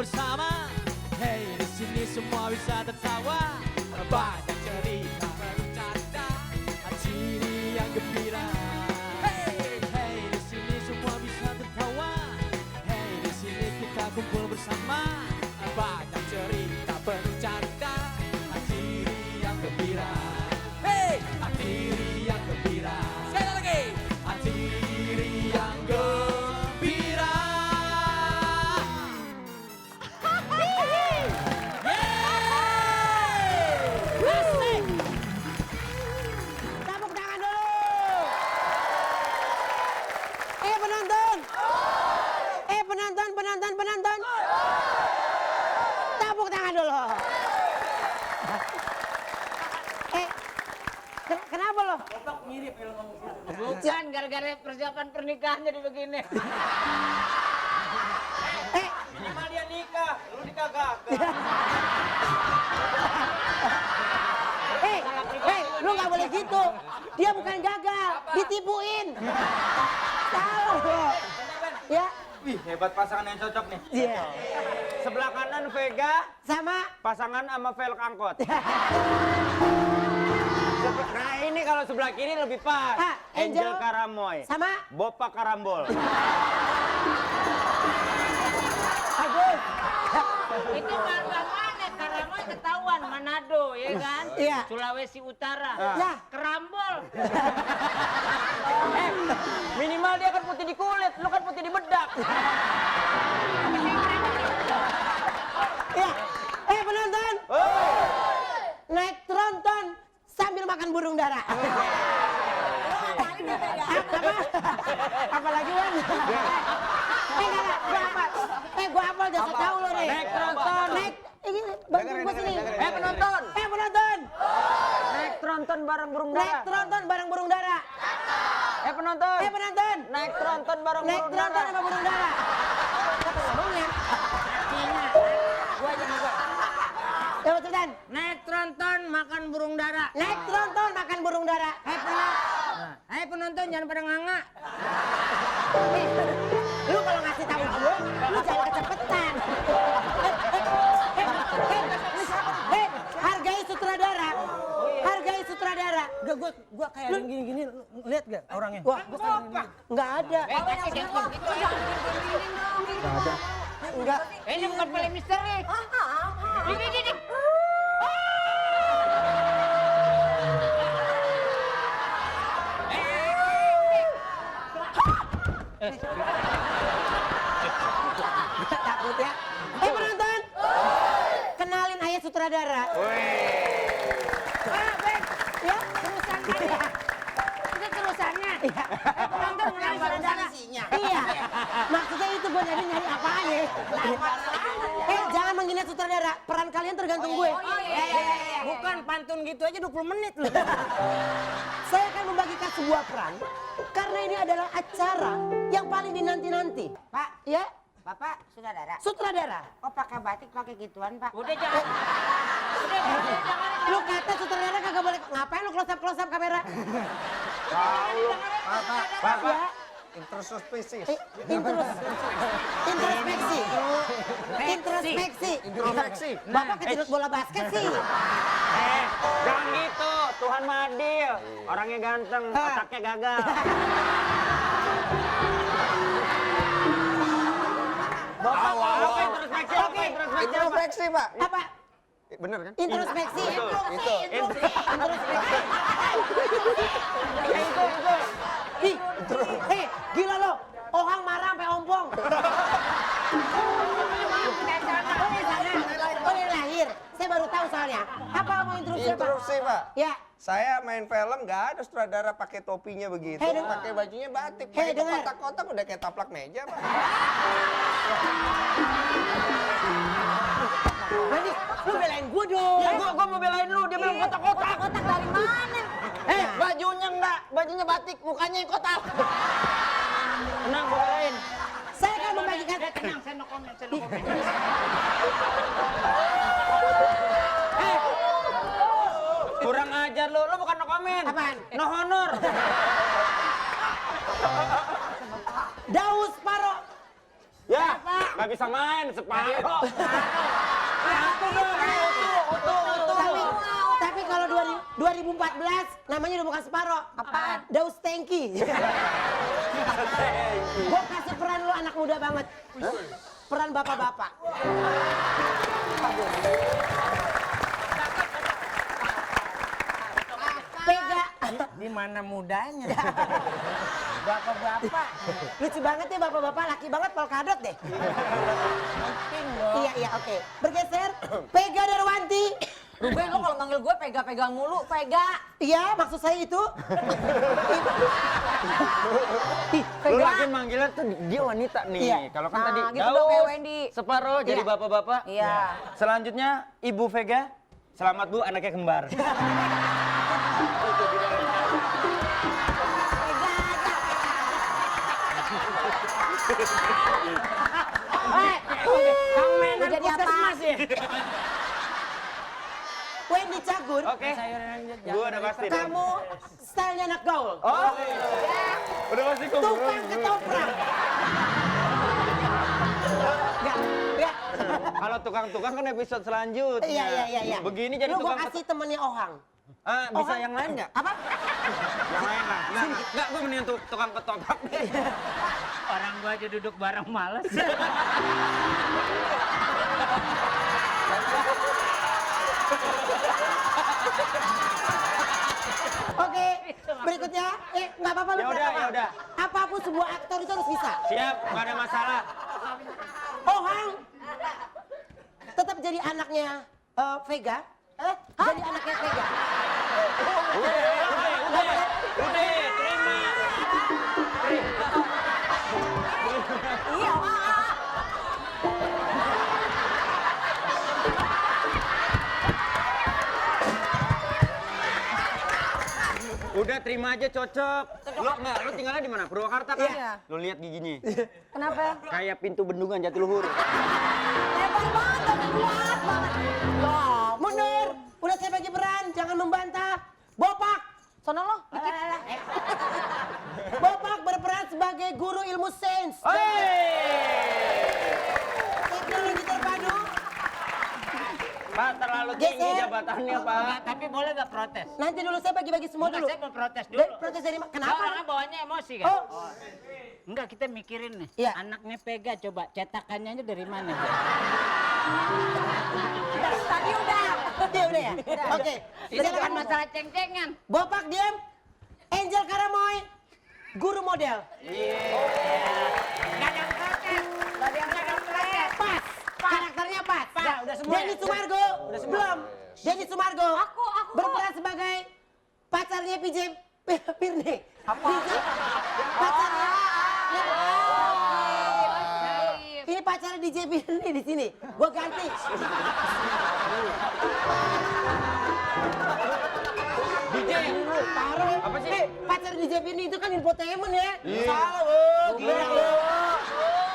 bersama. Hey, di sini semua bisa tertawa, banyak cerita bercanda, hati yang gembira. Hey, hey, di sini semua bisa tertawa. Hey, di sini kita kumpul bersama, banyak cerita bercanda, hati yang gembira. Hey, hati yang gembira. Sekali lagi, hati yang gembira. Tepuk tangan dulu. Penonton. Penonton. Tepuk tangan dulu. Kenapa lo? Mirip ya ngomong gitu. Bukan, gara-gara persiapan pernikahan jadi begini. Minimal dia nikah, lu nikah gagal. Lu nggak boleh gitu. Dia bukan gagal, ditipuin. Tahu lo. Ya. Wih, hebat pasangan yang cocok nih. Iya. Sebelah kanan Vega, Sama. pasangan sama velg angkot. Nah ini kalau sebelah kiri lebih pas. Angel Karamoy. Sama. Bopa Karambol. Bagus. Itu warga mana? Karamoy ketahuan, Manado, ya kan? Iya. Sulawesi Utara. Ya. Kerambol. Minimal dia kan putih di kulit, lu kan putih di bedak. Iya. Penonton. Naik tronton sambil makan burung dara. Apalagi Wan? Gua hafal dasar tahu lo nih. Naik tronton. Naik. Ini bantu gua sini. Penonton. Penonton. Naik tronton bareng burung Naik dara. tronton bareng burung dara. Penonton. Penonton. Naik tronton bareng Naik burung tronton dara. sama burung dara. Kata ngomongnya. Gua aja gua. Coba cepetan. Naik tronton makan burung dara. Naik tronton makan burung dara. Hai penonton, jangan pada nganga. Lu kalau ngasih tahu gue, lu jangan kecepetan. Hargai sutradara. Hargai sutradara. Gua kayak gini-gini, lihat gak orangnya? Wah, nggak ada. Nggak. Ini bukan film misteri. Ini. Takut ya. Penonton. Kenalin ayah sutradara. Ya, terusannya. Itu terusannya. Penonton kenalin sutradara. Iya. Maksudnya itu gue nyari apaan ya? Jangan menghina sutradara. Peran kalian tergantung gue. Bukan pantun gitu aja 20 menit loh. Saya akan membagikan sebuah peran karena ini adalah acara yang paling dinanti-nanti. Pak, Ya, Bapak sutradara. sutradara. Oh pakai batik pakai gituan Pak. Udah jangan. Lu kata sutradara kagak boleh. Ngapain lu close up kamera? Pak, Ya. introspeksi. Introspeksi. Bapak ketidur bola basket sih. Jangan gitu, Tuhan Madil. Orangnya ganteng, otaknya gagal. Apa introspeksi? Apa introspeksi? Introspeksi, Pak. Apa? Bener kan? Introspeksi. Itu. Ih, gila lo. Ohang marah sampai ompong. Oh, ini lahir. Saya baru tahu soalnya. Apa mau introduksi apa? Introspeksi, Pak. Ya. Saya main film nggak ada sutradara pakai topinya begitu, Hei, pakai bajunya batik, Hei, pakai dengar. kotak-kotak udah kayak taplak meja, Pak. Nanti lu belain gue dong. Ya, gua mau belain lu, dia bilang kotak-kotak. Kotak dari mana? Bajunya enggak, bajunya batik, mukanya yang kotak. Tenang, gua belain. Saya akan membagikan. Tenang, saya no comment. Kurang ajar lu bukan no comment. Apaan? No honor. Daus Paro. Ya, Nggak bisa main, separuh. Tapi kalau 2014 namanya udah bukan Separo. Apaan? Daus Tanky. Gue kasih peran lo anak muda banget. Peran bapak-bapak. Pega. Di mana mudanya? Bapak-bapak. Lucu banget ya bapak-bapak, laki banget polkadot deh. Iya, oke. Bergeser, Pega Darwanti. Ruben lo kalau manggil gue pegang mulu, Vega. Iya, maksud saya itu. Lu lagi manggilnya tuh dia wanita nih. Iya. Kalau kan Nah, tadi gitu dong, kayak Wendy. Separo jadi Iya. bapak-bapak. Iya. Selanjutnya Ibu Vega. Selamat Bu, anaknya kembar. Kang Menan Jadi apa? puskesmas ya? Wendy Cagur, Oke. Gua udah pasti. dong. kamu stylenya anak gaul. Oh. Udah pasti Tukang ketoprak. Enggak. Kalau tukang-tukang kan episode selanjutnya. Iya. Begini jadi Lu gua tukang kasih temennya Ohang. bisa yang lain nggak? Apa? Yang lain lah. Nggak, gue mending tukang ketoprak deh. Orang gua aja duduk bareng males. Oke, berikutnya. Nggak apa-apa lu. Ya udah, nggak apa-apa. ya udah. Apapun sebuah aktor itu harus bisa. Siap, nggak ada masalah. Ohang tetap jadi anaknya Vega. Jadi anaknya Vega. Udah, terima. Iya, Udah terima aja cocok. Lu tinggalnya di mana? Purwakarta kan? Iya. Lu lihat giginya. Kenapa? Kayak pintu bendungan Jatiluhur. Lebar banget, tapi kuat banget. Mundur. Udah saya bagi peran, jangan membantah. Bopak. Sono lo, dikit. Bopak berperan sebagai guru ilmu sains. Teknologi terpadu. Pak, terlalu tinggi Geser. jabatannya, Pak. Tapi boleh nggak protes? Nanti dulu saya bagi-bagi semua Enggak, dulu. saya mau protes dulu. Protes dari Kenapa? kenapa? Orangnya bawanya emosi kan? Oh. Enggak, kita mikirin nih. Iya. Anaknya Pega, coba cetakannya aja dari mana? Tadi udah. Dia udah ya? Oke. Ini bukan Silakan. masalah ceng-cengan. Bopak diam. Angel Karamoy, guru model. Nggak ada yang protes. Nggak ada yang protes. Pas. Karakternya pas. Udah semua Denny ya? Sumargo. Belum. Denny Sumargo. Aku. Berperan sebagai pacarnya PJ Firly. Apa? Pacarnya. Sip. Ini pacarnya DJ Firly di sini. Gua ganti. DJ. Taruh. Apa sih? Pacar DJ Firly itu kan infotainment ya. Salah, Bu. Gila lu.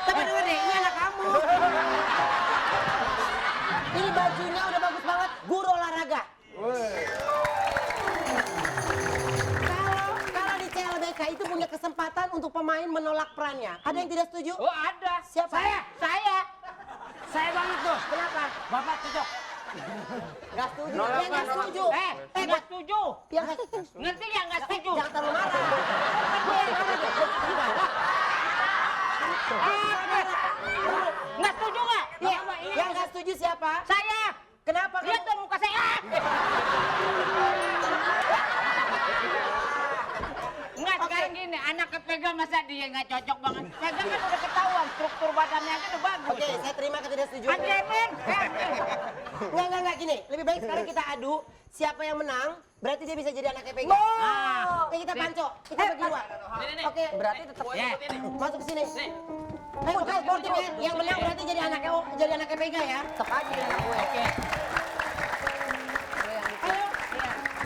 Tapi denger deh, ini anak kamu. Ini bajunya udah bagus banget, guru olahraga. Kalau di CLBK itu punya kesempatan untuk pemain menolak perannya. Ada yang tidak setuju? Oh, ada. Siapa? Saya banget tuh. Kenapa? Bapak cocok. Gak setuju. Nolak Yang gak apa? setuju. Nggak setuju. Yang Ngerti nggak nggak setuju? jangan terlalu marah. Nggak setuju nggak? Iya, yang gak setuju siapa? Saya. Kenapa? Lihat dong muka saya. Nggak, sekarang gini, anak Pega masa dia nggak cocok banget. Pega kan udah ketahuan, struktur badannya aja udah bagus. Oke, saya terima ketidaksetujuan. Anjemin. Enggak gini. Lebih baik sekarang kita adu siapa yang menang, berarti dia bisa jadi anaknya Pega. Oke, kita panco. Kita bagi dua. Oke, Berarti tetap Ya. masuk ke sini. Ayo, oke, sportif ya. Yang menang berarti jadi anaknya Pega ya. tetap aja anak gue. Oke.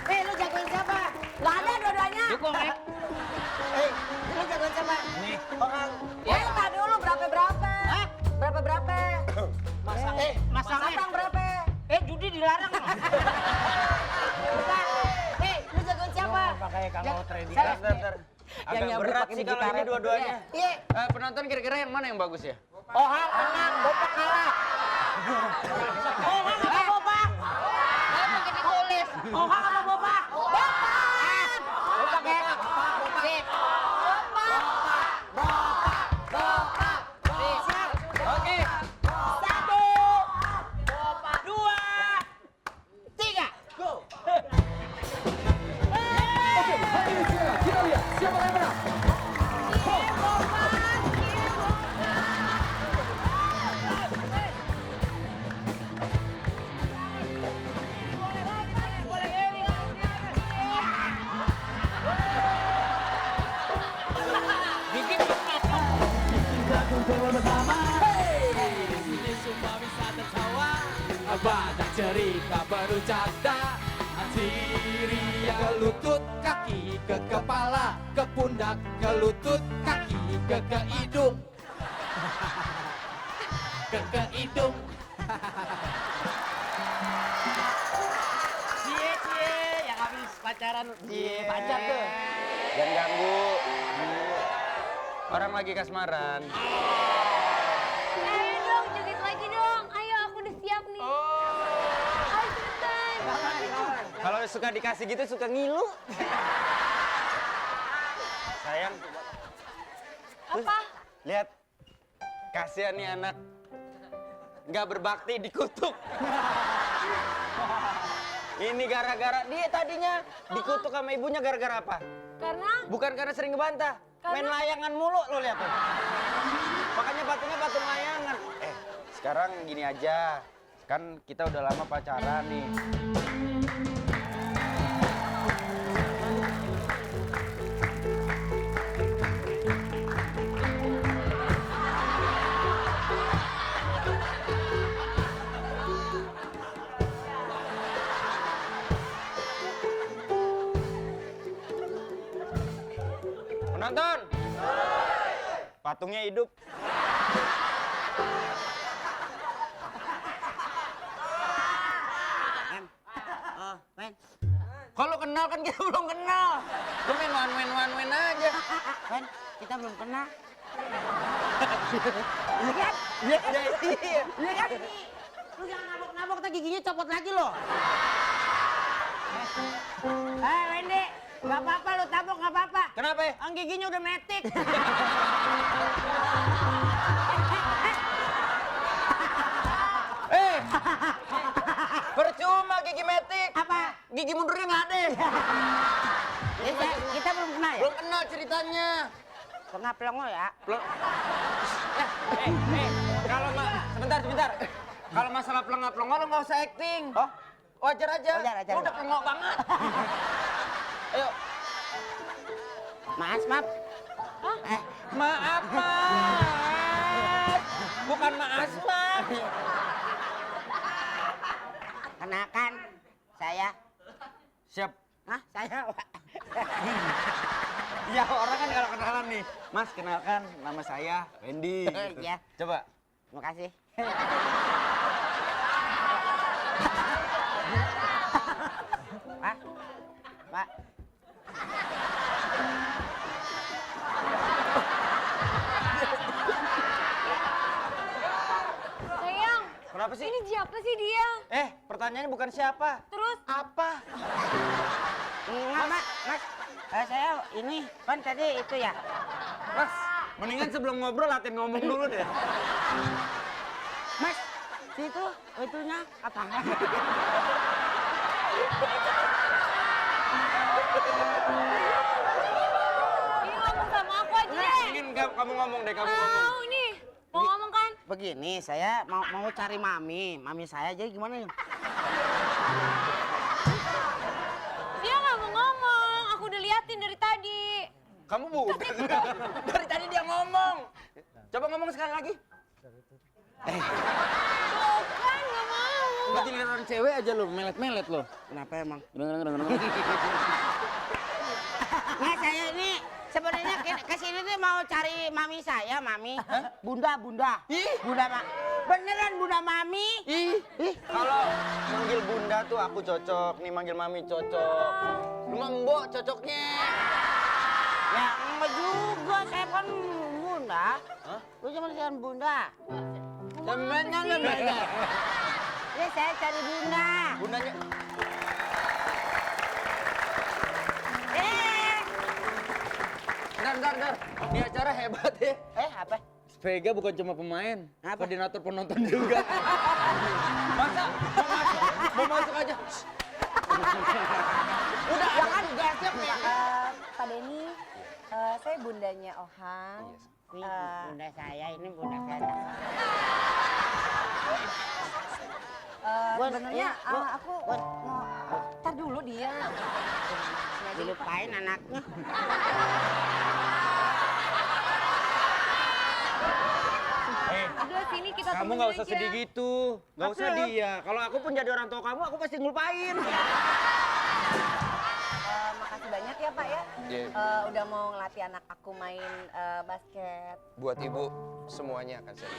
Ayo. Lu jagoin siapa? Nggak ada dua-duanya. Dukung ya. Lu jagoin siapa? Nih. Orang. Tadi dulu berapa? Berapa? Masangnya. Masang berapa? Judi dilarang loh. Lu jagoin siapa? Pakai kamu trading. Bentar. Yang Agak nyabut berat pakai sih kalau gitar. ini dua-duanya. Iya. Penonton kira-kira yang mana yang bagus ya? Ohang menang, Bopak kalah. Ohang apa Bopak? Apa kita tulis? Ohang apa Bopak? Bopak ya. Sip. Oke. 1, 2, 3. Go. Oke, hari ini kita lihat siapa yang menang. Hey, di sini semua wisata tawa, banyak cerita bercanda. Hati ria ke lutut, kaki ke kepala, ke pundak, ke lutut, kaki ke hidung, ke hidung. Cie, yang habis pacaran. Cie, pacar tuh. Jangan ganggu. Orang lagi kasmaran. Ayo dong, joget lagi dong. Ayo, aku udah siap nih. Ayo cepetan. Kalau suka dikasih gitu suka ngilu. Sayang. Apa? Lihat. Kasihan nih anak. Nggak berbakti dikutuk. Ini gara-gara dia tadinya dikutuk sama ibunya gara-gara apa? Karena Bukan karena sering ngebantah. Main layangan mulu lo lihat tuh. Makanya batunya batu layangan. Sekarang gini aja. Kan kita udah lama pacaran nih. Penonton. Patungnya hidup. Men. Kalau kenal kan kita belum kenal. Lu main one aja. Men, kita belum kenal. Lihat, Iya. lihat kan? Lu jangan nabok-nabok, tak giginya copot lagi loh. Wendy, nggak apa-apa lu tabok nggak apa-apa. Kenapa? Ang giginya udah metik. Percuma gigi metik. Apa? Gigi mundurnya nggak ada. Kita belum kenal ya? Belum kenal ceritanya. Tengah pelongo ya. Kalau sebentar. Kalau masalah pelongo lo nggak usah acting. Oh? Wajar aja. Wajar. Lo udah pelongo banget. Ayo. Maaf. Maaf, Mas. Bukan Mas. Kenakan saya. Siap. Hah? Saya. Ya orang kan kalau kenalan nih. Mas, kenalkan nama saya Wendy. Gitu. Iya. Coba. Terima kasih. Pak. sayang, Kenapa sih? ini siapa sih dia? Pertanyaannya bukan siapa. Terus Apa? Mas. Saya ini kan tadi itu ya. Mas, mendingan sebelum ngobrol latihan ngomong dulu deh. Mas, itunya apa? Ini ngomong sama aku aja deh. Mendingin kamu ngomong deh, kamu ngomong. Mau ini, mau ngomong kan? Begini, saya mau cari mami saya jadi gimana ya? Dia nggak mau ngomong, aku udah liatin dari tadi. Kamu bukan. Dari tadi dia ngomong. Coba ngomong sekali lagi. Tuh kan nggak mau. Lu jadi orang cewek aja lu, melet-melet lu. Kenapa emang? Dengar. Nah, saya ini sebenarnya kesini nih mau cari mami saya, mami. Bunda. Ih. Beneran bunda mami. Ih. Kalau manggil bunda tuh aku cocok, nih manggil mami cocok. Lu mah mbok cocoknya. Ya enggak juga, saya kan Bunda? Lu cuma dengan Bunda? Temennya lu belajar. Ya saya cari Bunda. Bundanya. Bentar. Ini acara hebat ya. Apa? Vega bukan cuma pemain, koordinator penonton juga. Masa mau masuk aja. Udah kan gasnya Pak Denny, saya bundanya Ohang. Ini Bunda saya, ini Bunda saya. Sebenarnya aku mau tar dulu dia. Dilupain anaknya. Udah sini kita Kamu temenin nggak usah aja. sedih gitu, nggak usah dia. Kalau aku pun jadi orang tua kamu, aku pasti ngelupain. Makasih banyak ya Pak ya. Iya. Udah mau ngelatih anak aku main basket. Buat ibu semuanya akan saya.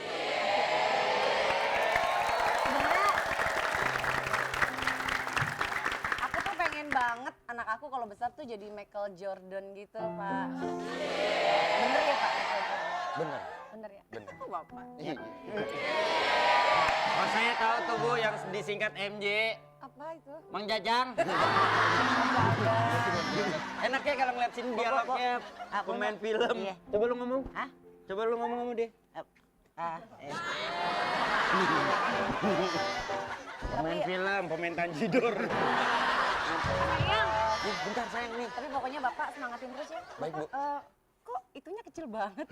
Sebenarnya aku tuh pengen banget anak aku kalau besar tuh jadi Michael Jordan gitu Pak. Bener ya Pak Michael Jordan? Bener. Bener ya? Bener. Oh Bapak. Iya. Oh saya tahu tuh Bu yang disingkat MJ, Apa itu? Mang Jajang. Enak ya kalau ngeliat sini dialognya pemain film. Iya. Coba lu ngomong. Hah? Coba lu ngomong deh. Pemain film, pemain Tanjidor. Sayang, Bentar sayang nih. Tapi pokoknya Bapak semangatin terus ya. Baik, Bu. Bapak, kok itunya kecil banget?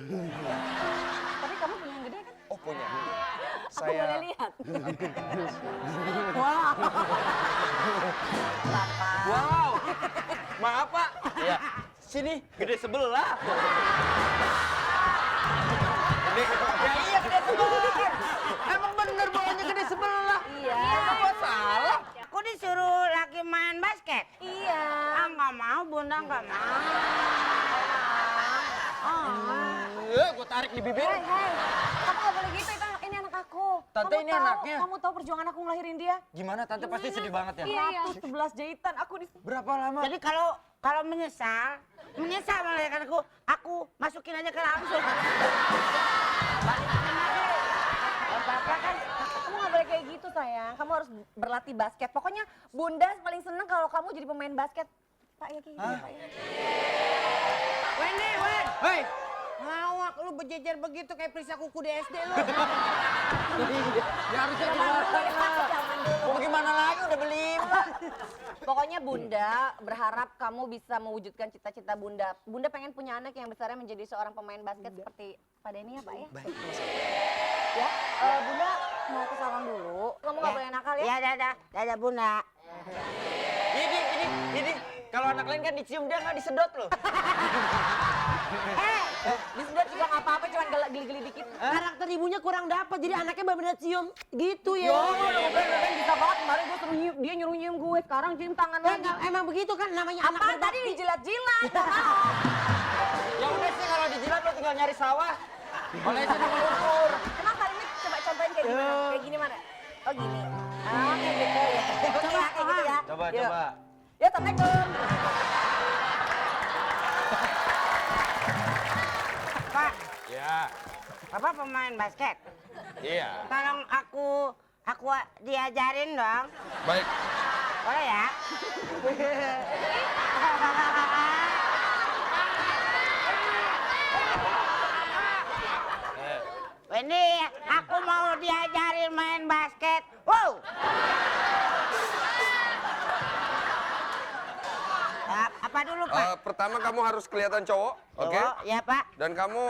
Tapi kamu punya yang gede kan? Oh punya. Aku boleh Saya lihat. Wow. Bapak. Wow. Maaf Pak. Iya. Sini gede sebelah. Gede. Ya iya gede sebelah. Emang bener bawahnya gede sebelah. Iya. Apa salah? Aku disuruh lagi main basket. Iya. Nggak mau, Bunda nggak mau. Gue tarik di bibir. Hei, kamu nggak boleh gitu, ini anak aku. Tante, Kamu ini tahu- anaknya. Kamu tahu perjuangan aku ngelahirin dia? Gimana tante pasti sedih banget ya? Iya. 111 jahitan aku di... Berapa lama? Jadi kalau menyesal melahirkan aku masukin aja ke langsung. Bapak kan, kamu nggak boleh kayak gitu sayang. Kamu harus berlatih basket. Pokoknya Bunda paling seneng kalau kamu jadi pemain basket. Pak ya kayak gitu ya, Pak ya. Wen. Hei. Ngawak lu berjejer begitu kayak periksa kuku di SD lu. Ya harusnya gimana? Mau gimana lagi udah beli. Pokoknya Bunda berharap kamu bisa mewujudkan cita-cita Bunda. Bunda pengen punya anak yang besarnya menjadi seorang pemain basket seperti Pak Denny ya Pak ya. baik. Ya, Bunda mau ke salon dulu. Kamu nggak boleh nakal ya. Ya dadah Bunda. Ini. Kalau anak lain kan dicium dia nggak disedot loh. Disedot juga nggak apa-apa, cuma geli-geli dikit. Karakter ibunya kurang dapat, jadi anaknya benar-benar cium gitu ya. Beben bisa banget, kemarin gue suruh nyium, dia nyuruh nyium gue, sekarang cium tangan Ya, lagi. enggak, emang begitu kan namanya anak Apaan tadi berbakti. dijilat-jilat? Ya udah sih kalau dijilat lo tinggal nyari sawah. Boleh sih mengukur. Emang kali ini coba contohin kayak gimana? Kayak gini mana? Oh gini. Ah kayak gitu ya. Oke ya, kayak gitu ya. Coba. Ya, Assalamualaikum. Pak, Ya. Bapak pemain basket. Iya. Tolong aku diajarin dong. Baik. Boleh ya? Wendy, aku mau diajarin main basket. Wow! Apa dulu, Pak? Pertama kamu harus kelihatan cowok, oke? Cowok, ya, Pak. Dan kamu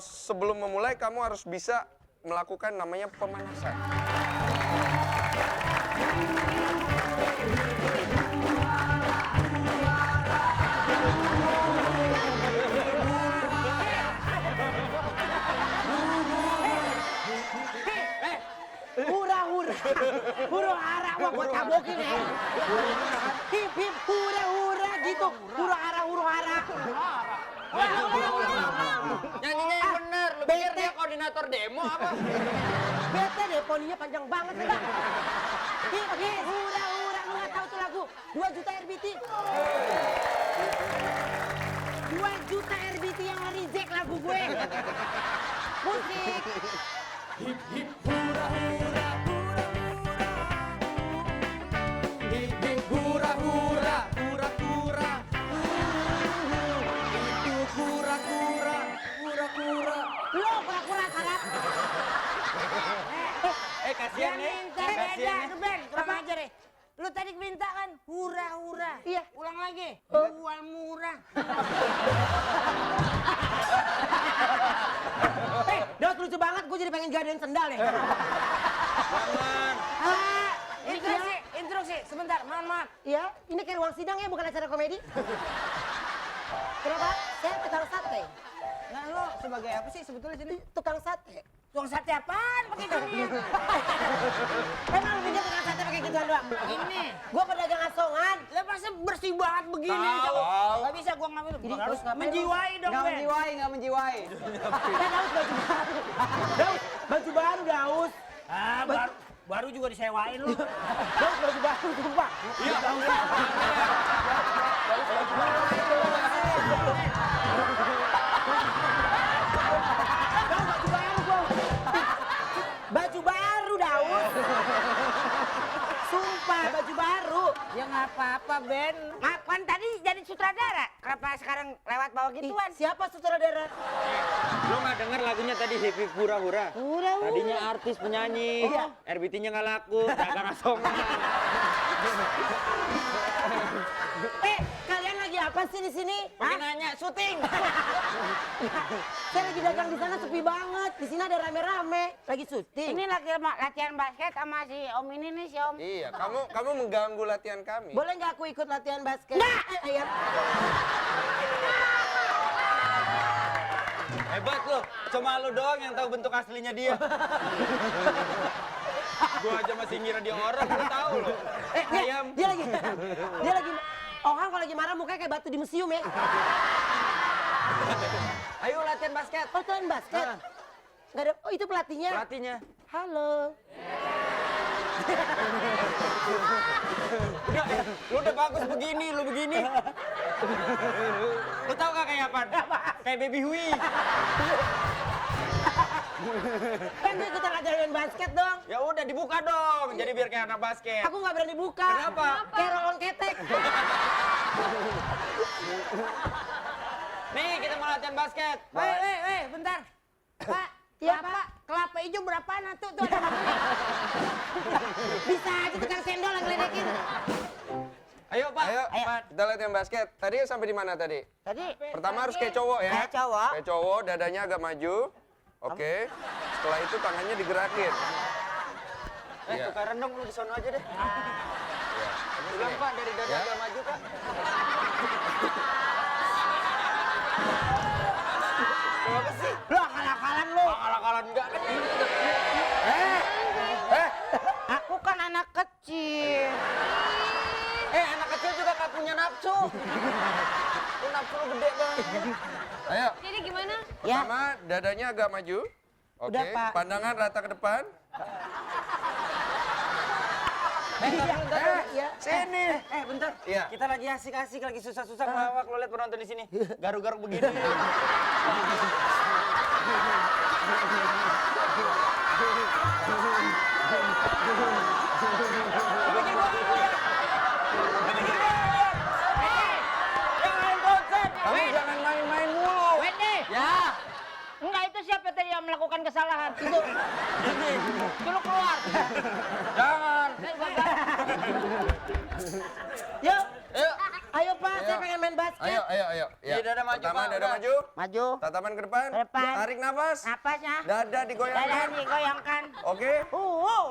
sebelum memulai kamu harus bisa melakukan namanya pemanasan. Hura hura. Hura hara wah gua tabokin ya. Hip hip hura hura gitu. Hura hara hura hara. Nyanyinya yang bener. Lu pikir dia koordinator demo apa? Bete deh poninya panjang banget enggak. Hip hip hura hura lu enggak tahu tuh lagu 2 juta RBT. 2 juta RBT yang hari reject lagu gue. Musik. Hip hip hura hura hura hura. Hip hip hura hura hura hura. Itu hura hura hura hura. Lo pura-pura salah. Kasihan nih. Beda, itu Ben, kurang ajar deh. Lu tadi minta kan hura-hura. Iya. Ulang lagi. Jual murah. Dos lucu banget, gue jadi pengen gadein sendal deh. Jangan. Instruksi, sebentar, mohon maaf. Iya, ini kayak ruang sidang ya, bukan acara komedi. Kenapa? Saya tukang sate. Nah, lo sebagai apa sih sebetulnya sini? Tukang sate. Tukang sate apaan pakai gini? Emang lu punya tukang sate pakai gituan doang? Ini. Gue pedagang asongan. Lah pasti bersih banget begini. Tahu. Gak bisa gua ngambil. Jadi, Harus terus ngapain menjiwai dong, Nggak Ben. menjiwai, nggak menjiwai. Kan Daus baju baru. Daus, baju baru Daus. Ah, baru juga disewain lu. Daus baju baru, sumpah. Iya. Daus baju baru gua. Baju baru Daus. Sumpah, baju baru. Ya nggak apa-apa, Ben. Kan tadi jadi sutradara. Kenapa sekarang lewat bawah gituan? Siapa sutradara? Lu nggak denger lagunya tadi Hip Hip Hura Hura? Hura-hura. Tadinya artis penyanyi, Iya. RBT-nya nggak laku, dagang asongan. Kalian lagi apa sih di sini? Pakai nanya, syuting. Saya lagi dagang di sana sepi banget. Di sini ada rame-rame, lagi syuting. Ini lagi latihan basket sama si Om ini nih, si Om. Iya, kamu mengganggu latihan kami. Boleh nggak aku ikut latihan basket? Iya. Hebat lu, cuma lu doang yang tahu bentuk aslinya dia. Gua aja masih ngira dia orang, lu tahu loh. Ayam. Dia lagi. Orang kalau lagi marah mukanya kayak batu di museum ya. Ayo latihan basket. Oh, latihan basket. Nggak ada. Oh, itu pelatihnya. Pelatihnya. Halo. Lu udah bagus begini, lu begini. Lu tahu gak kayak apa? Kayak Baby Hui. Kan gue ikutan latihan basket dong. Ya udah dibuka dong, jadi biar kayak anak basket. Aku nggak berani buka. Kenapa? Kayak rolon ketek. Nih kita mau latihan basket. Bentar. Pak, Iya, kelapa hijau berapaan tuh? Tuh ada Bisa aja tukang cendol yang ngeledekin. Ayo Pak. Ayo, kita latihan basket. Tadi sampai di mana tadi? Tadi Pertama harus kayak cowok ya. Kayak cowok. Kayak cowok, dadanya agak maju. Oke. Setelah itu tangannya digerakin. Iya. Tukaran dong lu di sono aja deh. Iya. Kamu Ulang sini. Pak, dari dada Ya. agak maju Pak. Kenapa sih? lu akal-akalan lu. Akal-akalan enggak kan? Aku kan anak kecil. Anak kecil juga gak punya nafsu. Lu nafsu lu gede banget. Ayo. Jadi gimana? Pertama, dadanya agak maju. Oke. Udah, Pak. Pandangan rata ke depan. Iya. Sini. Bentar. Iya. Kita lagi asik-asik, lagi susah-susah ngelawak. Lu lihat penonton di sini. Garuk-garuk begini. Kamu jangan main-main mulu. Wendy. Ya. Enggak, itu siapa tadi yang melakukan kesalahan? Itu. Dulu keluar. Jangan. Yuk. Ayo. Ayo Pak, saya Ayo. pengen main basket. Ayo. Ya. Iya, dada maju, Pertama, Pak, dada udah. maju. Maju. Tatapan ke depan. Ke depan. Tarik nafas. Napasnya. Dada Dada digoyangkan. digoyangkan. Oke.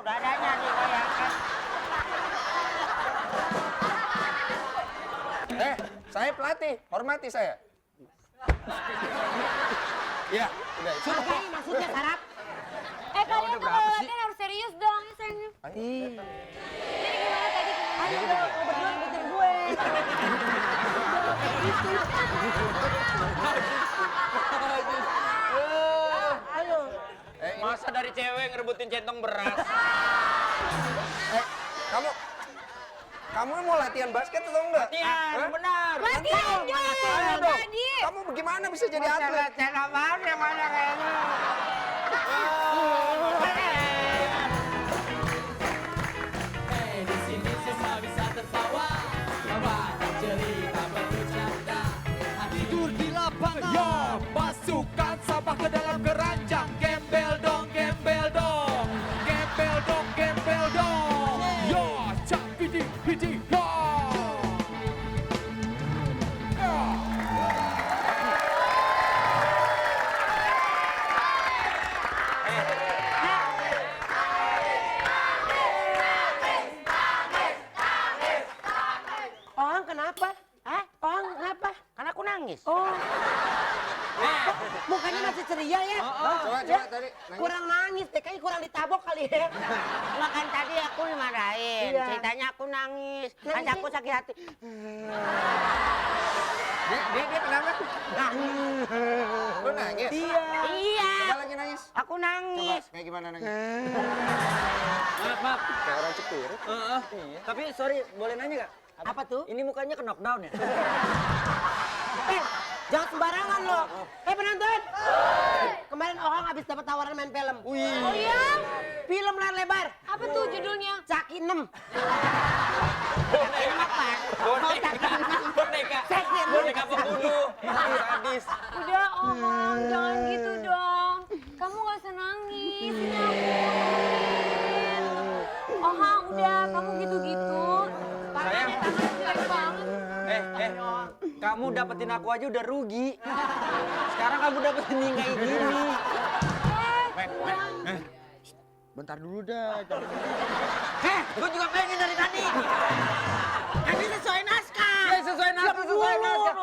Dadanya digoyangkan. Saya pelatih. Hormati saya. Ya, udah itu. Hargai maksudnya sarap. Kalian tuh kalau latihan harus serius dong ya sayangnya. Jadi gimana tadi? Ayo dong, lu berdua ikutin gue. Ayo. Masa dari cewek ngerebutin centong beras? Kamu Kamu mau latihan basket atau enggak? Latihan, Hah? benar. Latihan Ayo dong. tadi. Kamu bagaimana bisa jadi atlet? Cara banget yang mana kayaknya. Hey, di sini semua bisa tertawa. Banyak cerita bercanda. Tidur di lapangan. Yo, masukkan sampah ke dalam keranjang. Gembel dong, gembel dong. Gembel dong, gembel dong. Yo, cap pidi, pidi, yo. Orang kenapa? Hah? Orang kenapa? Kan aku nangis. Oh. Mukanya masih ceria ya? Coba tadi. Kurang nangis deh, kayaknya kurang ditabok kali ya. Lah kan tadi aku dimarahin. Iya. Ceritanya aku nangis. Kan Nangis aku sakit hati. Dia kenapa? Lu nangis? Iya. Coba lagi nangis. Aku Coba nangis. kayak gimana nangis? Maaf. Kayak orang cetir. Tapi sorry, boleh nanya gak? Apa tuh? Ini mukanya ke knockdown ya? Jangan sembarangan loh. Penonton. Kemarin orang habis dapat tawaran main film. Oh iya? Film layar lebar. Apa tuh judulnya? Caki 6. Boneka pembunuh. Sadis. Udah Ohang, jangan gitu dong. Kamu gak usah nangis, ini aku nangis. Ohang, udah, kamu gitu-gitu. Sayang. Tangan jelek banget. Kamu dapetin aku aja udah rugi. Sekarang kamu dapetin yang kayak gini. Bentar dulu dah. Gue juga pengen dari tadi. Ini sesuai naskah. Ya sesuai naskah, sesuai naskah.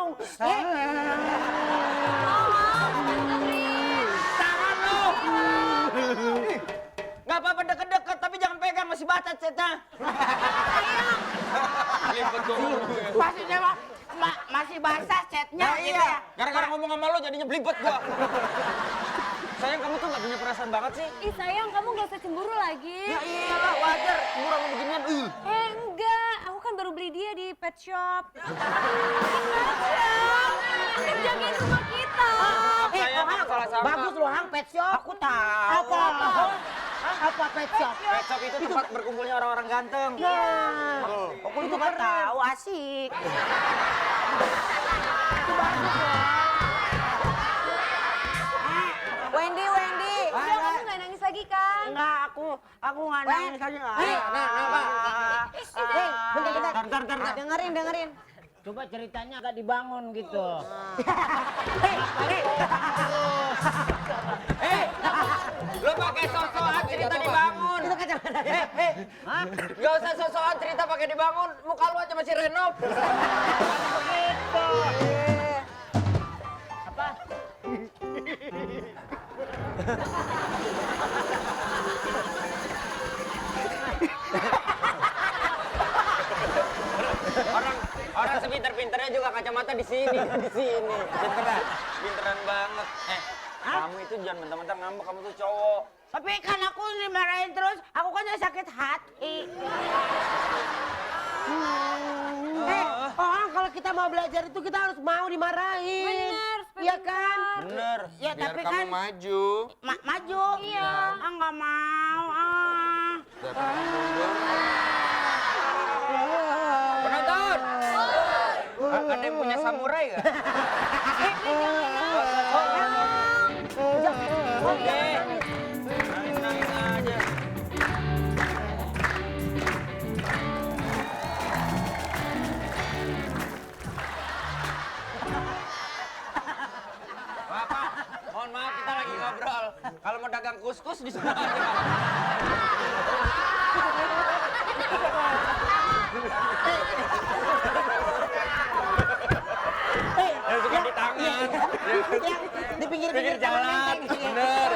Ohang, dengerin. Tangan lu. Gak apa-apa deket-deket, tapi jangan pegang, masih baca cetnya. Maksudnya masih basah chatnya Nah, gitu iya. ya. Gara-gara ngomong sama lo jadinya belibet gua. Sayang, kamu tuh gak punya perasaan banget sih. Ih sayang, kamu gak usah cemburu lagi. Ya iyalah, wajar. Kurang beginian. Enggak, aku kan baru beli dia di pet shop. Yang jagain rumah kita. Sayang, Ohang, salah sangka. bagus loh Hang, pet shop. Aku tahu. Apa pet shop? Pet shop itu tempat berkumpulnya orang-orang ganteng. Aku itu kan tahu, asik. Wendy. Udah, kamu gak nangis lagi kan? Enggak, aku nggak nangis aja. Bentar. Dengerin. Coba ceritanya agak dibangun gitu. Lo pakai sosokan cerita dibangun. Itu kacamata. Gak usah sosokan cerita pakai dibangun. Muka lu aja masih renov. Begitu. Orang sepinter-pinternya juga kacamata di sini. Pinteran banget. Kamu itu jangan mentang-mentang ngambek, kamu tuh cowok. Tapi kan aku dimarahin terus, aku kan jadi sakit hati. Orang kalau kita mau belajar itu kita harus mau dimarahin. Bener, Iya kan? Bener. Ya Biar tapi kamu kan maju. maju. Iya. Nggak mau. Biar kamu mundur. Penonton! Ada yang punya samurai gak? Oke. Nangis aja. Bapak, mohon maaf kita lagi ngobrol. Kalau mau dagang kus-kus di sana aja. Suka di tangan. Di pinggir Pinggir jalan. Bener.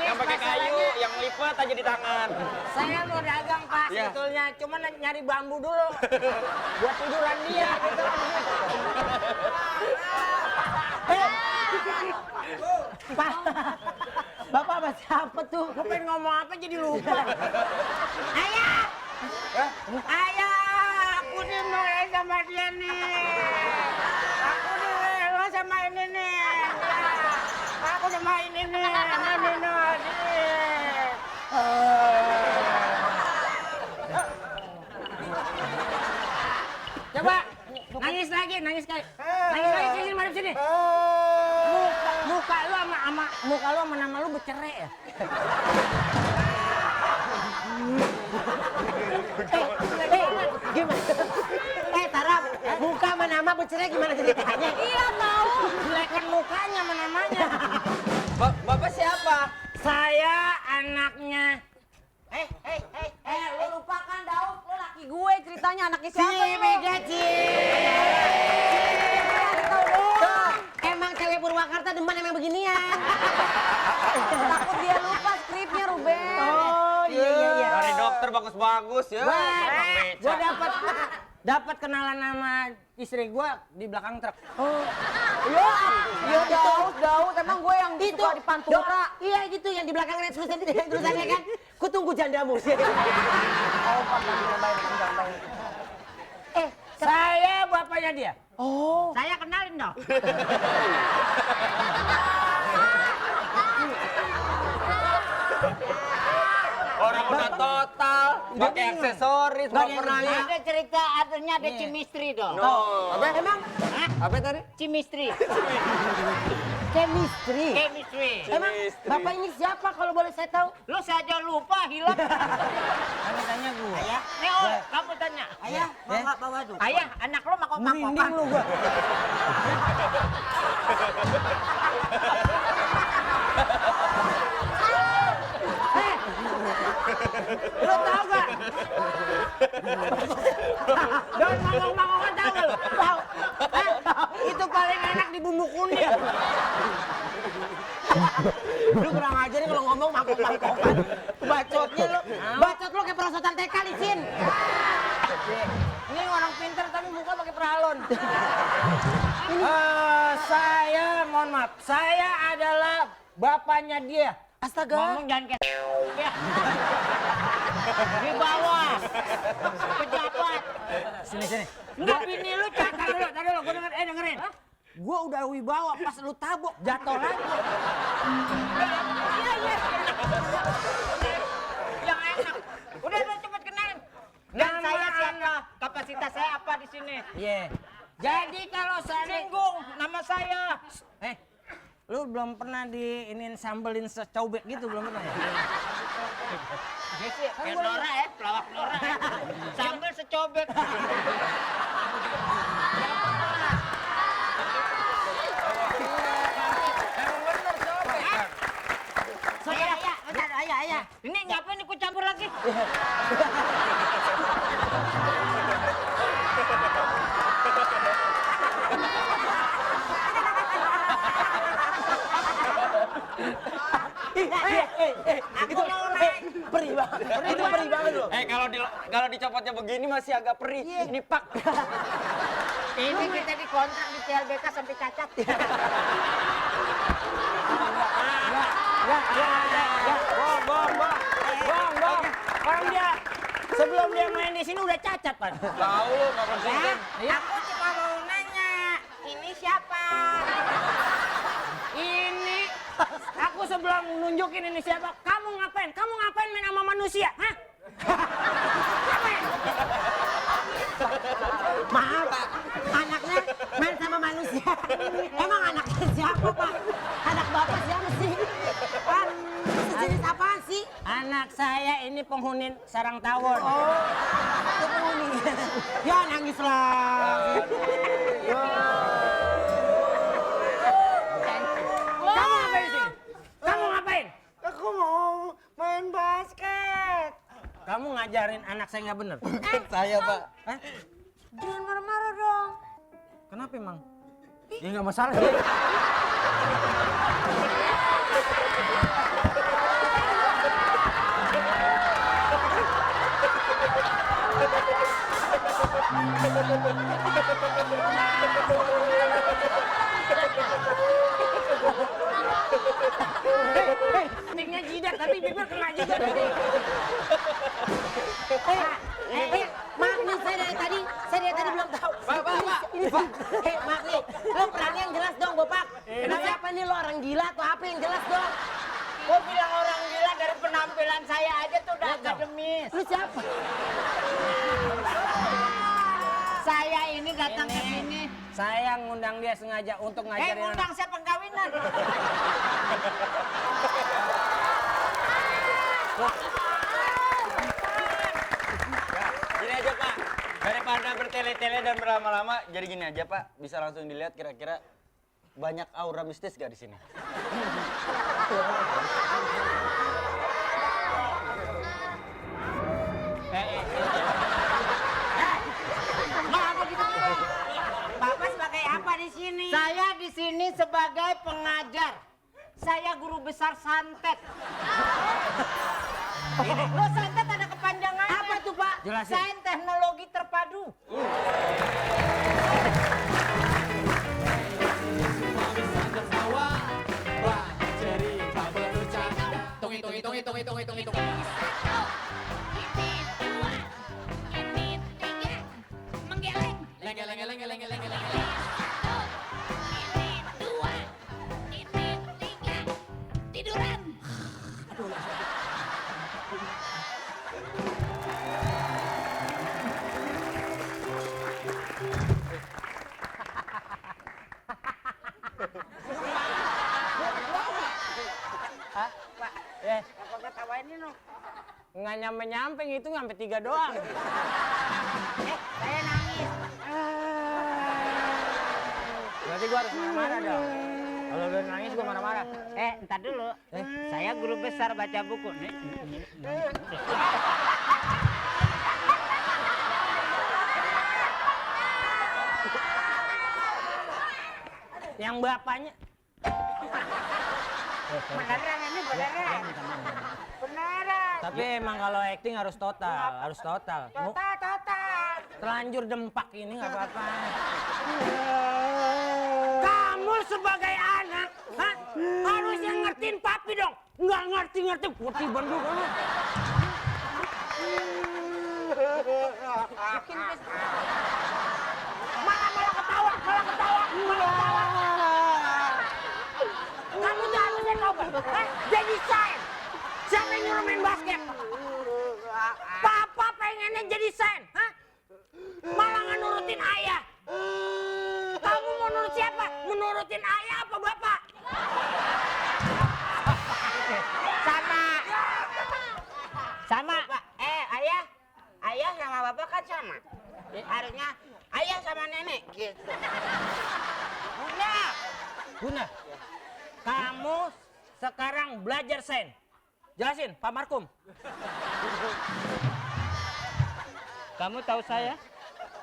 Yang pakai kayu, yang lipat aja di tangan. Saya mau dagang Pak Iya. sebetulnya, cuma nyari bambu dulu. Buat tiduran dia gitu. Pak, Bapak sama siapa tuh? Gue pengen ngomong apa jadi lupa. Ayah! Ayah! Aku sama dia nih. Aku nih, lo sama ini nih. Aku sama ini nih, ini nih. Coba nangis lagi, nangis lagi. Nangis lagi sini, mari sini. Muka lu sama nama lu bercerai ya? Gimana? Tara, muka sama nama bercerai gimana ceritanya? Iya tahu. Jelekan mukanya sama namanya. Bapak siapa? Saya anaknya. Lu lupakan Daud, lu laki gue ceritanya anaknya siapa lu? Emang cewek Purwakarta demen emang beginian. Takut dia lupa skripnya Ruben. Oh iya. Dari dokter bagus-bagus ya. Gue dapat kenalan nama istri gue di belakang truk. Iya Daud, emang gue yang Itu suka di Pantura. Iya gitu yang di belakang red tulisannya kan. Kutunggu jandamu. Saya bapaknya dia. Oh. Saya kenalin dong. Orang udah total, pakai aksesoris, nggak pernah. Ada cerita, artinya ada chemistry dong. Apa? Emang Apa tadi? Chemistry. chemistry. Chemistry. Emang bapak ini siapa kalau boleh saya tahu? Lu saja lupa, hilang. Kamu tanya gue. Ayah, nih oh, kamu tanya. Ayah, bawa tuh. Ayah, anak lu makok-makokan. lu gua. Lu tau gak? Don makok-makokan tau gak lu? Itu paling enak di bumbu kuning. Lu kurang aja nih kalau ngomong mangkok-mangkokan. Bacotnya lu. Bacot lu kayak perosotan TK licin. Ini orang pintar tapi muka pakai peralon. Saya, mohon maaf, saya adalah bapaknya dia. Astaga. Ngomong jangan kayak ya. Di bawah. Pejabat. Sini. Enggak, bini lu cakap dulu, tadi dulu, gue dengerin. Gue udah wibawa, pas lu tabok, jatuh lagi. Iya. Yang enak. Udah cepet kenalin. Dan saya siapa? Kapasitas saya apa di sini? Iya. Jadi kalau saya singgung nama saya. Lu belum pernah diinin sambelin secobek gitu, belum pernah ya? Jesse, kayak Nora ya, pelawak Nora ya. Sambel secobek. Ayah. Ini ngapain ikut campur lagi? Itu perih banget. Itu perih banget loh. Kalau dicopotnya begini masih agak perih. Ini pak. Ini kita dikontrak di TLBK sampai cacat. Bong. Orang dia sebelum dia main di sini udah cacat, Pak. Tahu lu nggak konsisten. Aku cuma mau nanya, ini siapa? Ini aku sebelum nunjukin ini siapa, kamu ngapain? Kamu ngapain main sama manusia? Hah? Ngapain? Maaf, anaknya main sama manusia. Emang anaknya siapa, Pak? Anak bapak siapa sih? Pak, sejenis apaan sih? Anak saya ini penghuni sarang tawon. Itu penghuni. Ya nangislah. Kamu ngapain sih? Kamu ngapain? Aku mau main basket. Kamu ngajarin anak saya nggak bener. Saya pak. Jangan marah-marah dong. Kenapa emang? Ya nggak masalah. Tingnya jidat tapi bibir kena juga. Maaf nih, saya dari tadi belum tahu. Mak nih, lo berani yang jelas dong, Bapak. Kenapa siapa nih lo orang gila atau apa yang jelas dong? Gue bilang orang gila dari penampilan saya aja tuh udah akademis. Lu siapa? Saya ini datang ke sini. Saya ngundang dia sengaja untuk ngajarin Ngundang siapa kawinan? Gini aja Pak, daripada bertele-tele dan berlama-lama, jadi gini aja Pak, bisa langsung dilihat kira-kira banyak aura mistis gak di sini? Bapak sebagai apa di sini? Saya di sini sebagai pengajar. Saya guru besar santet. Lo santet ada kepanjangannya. Apa tuh, Pak? Jelasin. Sains teknologi terpadu. Semua bisa tertawa, banyak cerita bercanda. Hitung. Leng. Apa ketawain ini no? nggak nyampe itu sampai 3 doang. Saya nangis. Berarti gua harus marah-marah dong. Kalau udah nangis gua marah-marah. Entar dulu. Saya guru besar baca buku nih. Yang bapaknya Beneran ini beneran. Beneran. tapi emang kalau acting harus total. Total. Telanjur dempak ini nggak apa-apa. Kamu sebagai anak, harusnya ngertiin papi dong. Nggak ngerti, putih bandung kamu. Malah ketawa. Kamu tuh harusnya coba, jadi sains. Siapa yang nyuruh main basket? Papa pengennya jadi sains, malah nggak nurutin ayah. Kamu mau nurut siapa? Menurutin ayah apa bapak? Sama. Ayah sama bapak kan sama. Harusnya ayah sama nenek gitu. Guna, kamu sekarang belajar sains. Jelasin, Pak Markum. Kamu tahu saya?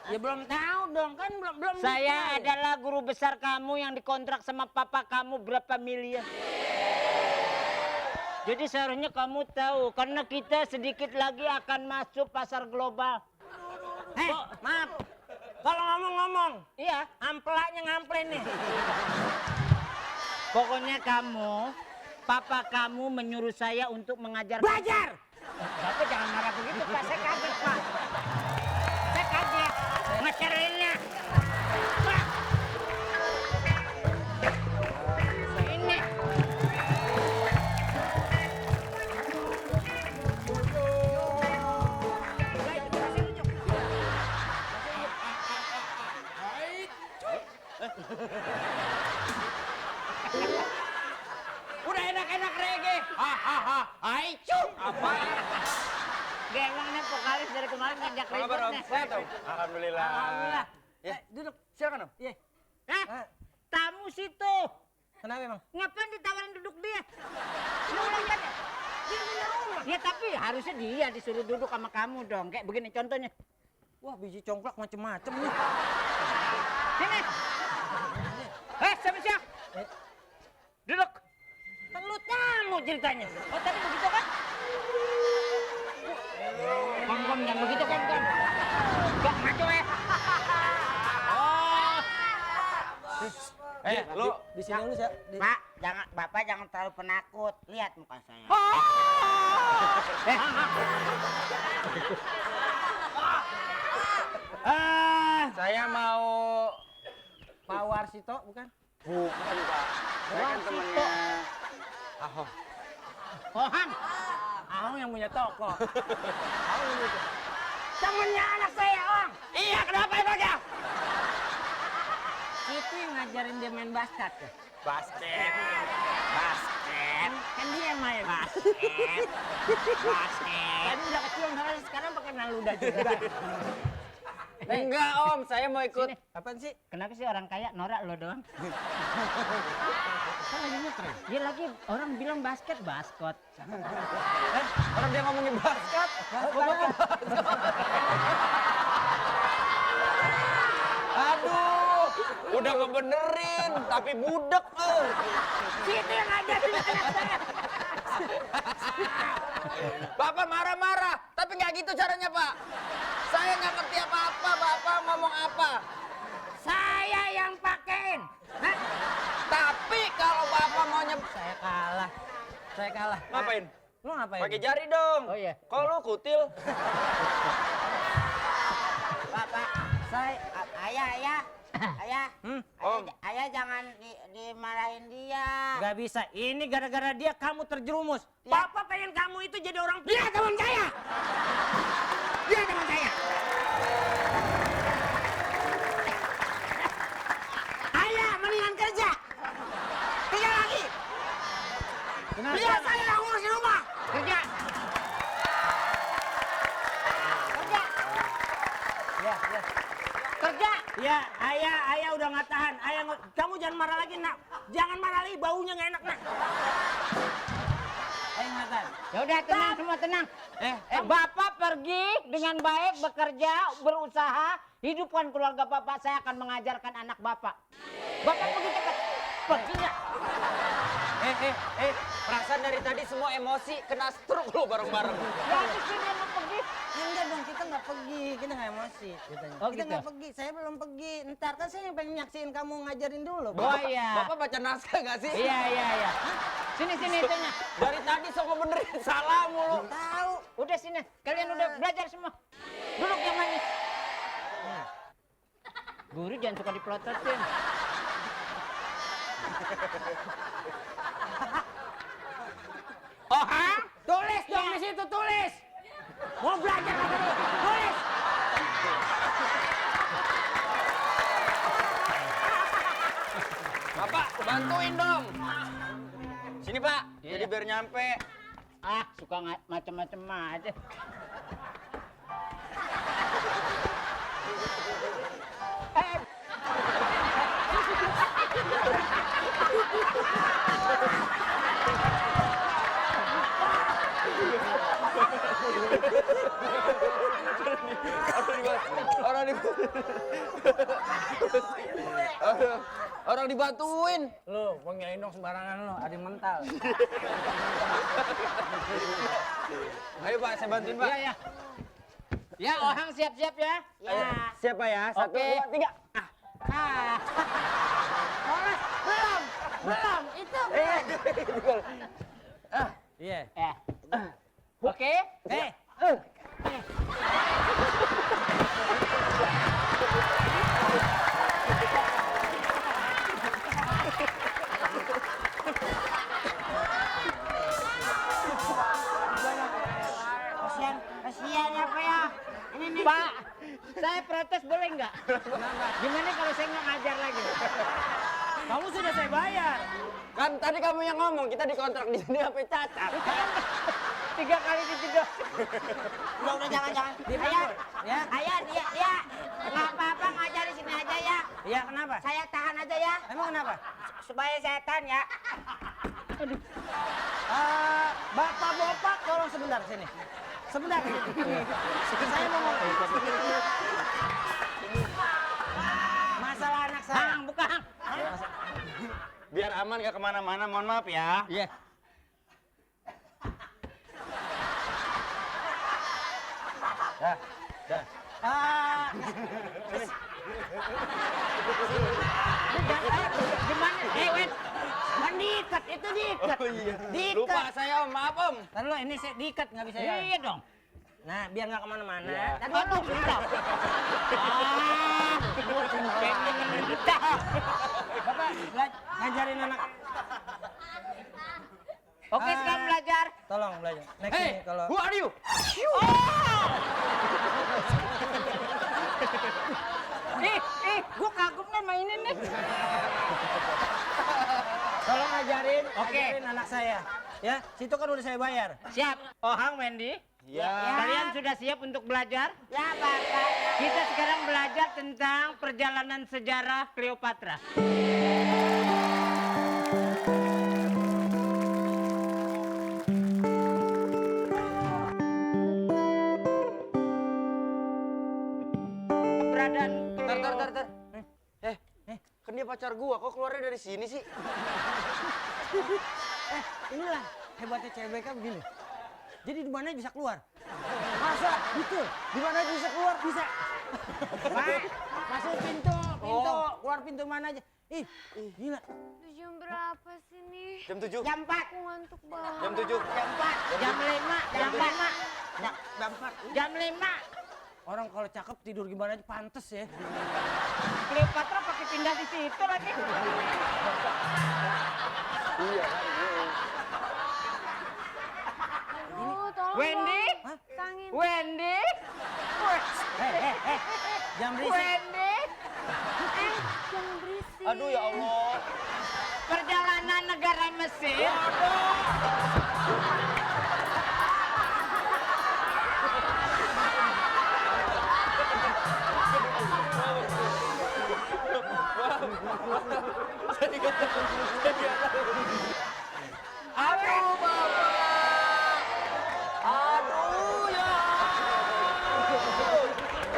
Ya belum tahu dong, kan belum. Saya adalah guru besar kamu yang dikontrak sama papa kamu berapa miliar. Jadi seharusnya kamu tahu, karena kita sedikit lagi akan masuk pasar global. Maaf. Kalau ngomong-ngomong, Iya, ampelanya ngamplen nih. pokoknya papa kamu menyuruh saya untuk mengajar. Belajar! Bapak jangan marah begitu, Pak. Saya kaget, Pak. Saya kaget. Ngecerinnya. Pak. Ini. Udah enak-enak reggae. Apa? Gemang nih vokalis dari kemarin ngajak Apa ribut Om? nih. Sehat Om? Alhamdulillah. Alhamdulillah. Ya. Duduk. Silakan Om. Iya. Tamu situ. Kenapa emang? Ngapain ditawarin duduk dia? Lu lihat ya? Dia punya rumah. Ya tapi harusnya dia disuruh duduk sama kamu dong. Kayak begini contohnya. Wah, biji congklak macem-macem nih. Sini. Siapa? Duduk. Kan lu tamu ceritanya. Oh tadi begitu kan? Kom yang begitu kan? Gak ngaco ya? Lu Di sini lu siap. Pak, Bapak jangan terlalu penakut. Lihat muka saya. saya mau Sito, bukan? Bukan, Pak. Saya kan temennya Ahong. Ohang. Ahong yang punya toko. Ahong yang punya. Temennya anak saya, Ong. Iya, kenapa emangnya? Itu yang ngajarin dia main basket ya? Basket. Kan dia yang main basket. Tadi udah kecium sekarang pakai naluda juga. Enggak, Om. Saya mau ikut. Sini. Apaan sih? Kenapa sih orang kaya norak lo doang? Kan lagi ngetren. Dia lagi orang bilang basket. Orang dia ngomongin basket. Aduh, udah ngebenerin, tapi budek. Situ yang ngajarin anak saya. Bapak marah-marah, tapi nggak gitu caranya, Pak. Saya nggak ngerti apa-apa, Bapak ngomong apa. Saya yang pakein. Hah? Tapi kalau Bapak mau Saya kalah. Ngapain? Lu ngapain? Pakai jari dong. Oh iya. Kok lu kutil? Bapak, ayah. Om. Ayah jangan dimarahin dia. Gak bisa. Ini gara-gara dia kamu terjerumus. Papa pengen kamu itu jadi orang. Dia teman saya. Ayah, mendingan kerja. Kerja lagi. Biar saya yang ngurusin rumah. Kerja. Kerja. Ya, ayah udah nggak tahan. Kamu jangan marah lagi, nak. Jangan marah lagi, baunya nggak enak, nak. Ayo nggak tahan. Ya udah tenang semua tenang. Bapak pergi dengan baik bekerja, berusaha, hidupkan keluarga Bapak. Saya akan mengajarkan anak Bapak. Bapak pergi cepat. Perginya. Perasaan dari tadi semua emosi, kena stroke lu bareng-bareng. Ya habis dia mau pergi. Enggak dong, kita nggak pergi, kita nggak emosi. Oh, Kita gitu? nggak pergi, saya belum pergi. Ntar kan saya yang pengen nyaksiin kamu ngajarin dulu. Oh iya. Bapak baca naskah nggak sih? Iya. Sini itunya. Dari tadi sok benerin salah mulu. Tahu. Udah sini. Kalian udah belajar semua. Duduk yang manis. Guru jangan suka dipelototin. Oh, ha? Tulis dong di situ, tulis. Mau belajar apa lu? Tulis. Bapak, bantuin dong. Sini, Pak. Jadi biar nyampe. Suka macem-macem aja. Orang dibantuin. Lu, mau nyain dong sembarangan lu, ada yang mental. Ayo, Pak, saya bantuin, Pak. Iya. Ya, Ohang siap-siap ya. Ya. Siapa ya? 1, Oke. 2, 3. Belum. Itu. Iya. Oke. Kasihan apa ya? Ini Pak, saya protes boleh nggak? Gimana kalau saya nggak ngajar lagi? Kamu sudah saya bayar. Kan tadi kamu yang ngomong, kita dikontrak di sini sampai cacat. 3 kali dijedot. Udah jangan. Ayah, dia. Nggak apa-apa ngajar di sini aja ya. Iya, kenapa? Saya tahan aja ya. Emang kenapa? Supaya saya tahan ya. Bapak, tolong sebentar sini. Sebentar. Saya mau ngomong. Masalah anak saya. Hang, buka Hang. Biar aman gak kemana-mana, mohon maaf ya. Iya. Gimana? Wait. Diikat, itu diikat. Oh iya. Diikat. Lupa saya, Om. Maaf, Om. Ntar dulu, ini saya diikat, nggak bisa ya. Iya dong. Nah, biar nggak kemana-mana. Tadi dulu, bentar. ngajarin anak. Oke, sekarang belajar. Tolong belajar. Next Hey, ini kalau who are you? Gue kagum nih mainin nih. tolong ajarin, Oke. ajarin anak saya. Ya, situ kan udah saya bayar. Siap. Ohang, Wendy. Ya. Kalian sudah siap untuk belajar? Ya, Bapak. Kita sekarang belajar tentang perjalanan sejarah Cleopatra. Keberadaan Tar. Kan dia pacar gua, kok keluarnya dari sini sih? Inilah hebatnya CBK begini. Jadi di mana bisa keluar? Masa? Betul. Di mana bisa keluar? Bisa. Pak, masuk pintu, keluar pintu mana aja. Ih, gila. Jam berapa sih nih? Jam 7. jam 4, Aku ngantuk banget. Jam 7. jam 4, jam 5, jam 5, jam 5. Orang kalau cakep tidur gimana aja pantes ya. Cleopatra pakai pindah di situ lagi. Aduh, tolong Wendy? dong. Tangin. Wendy? Jam berisik. Wendy? Jangan berisik. Aduh ya Allah. Perjalanan negara Mesir. Aduh Bapak. Aduh ya.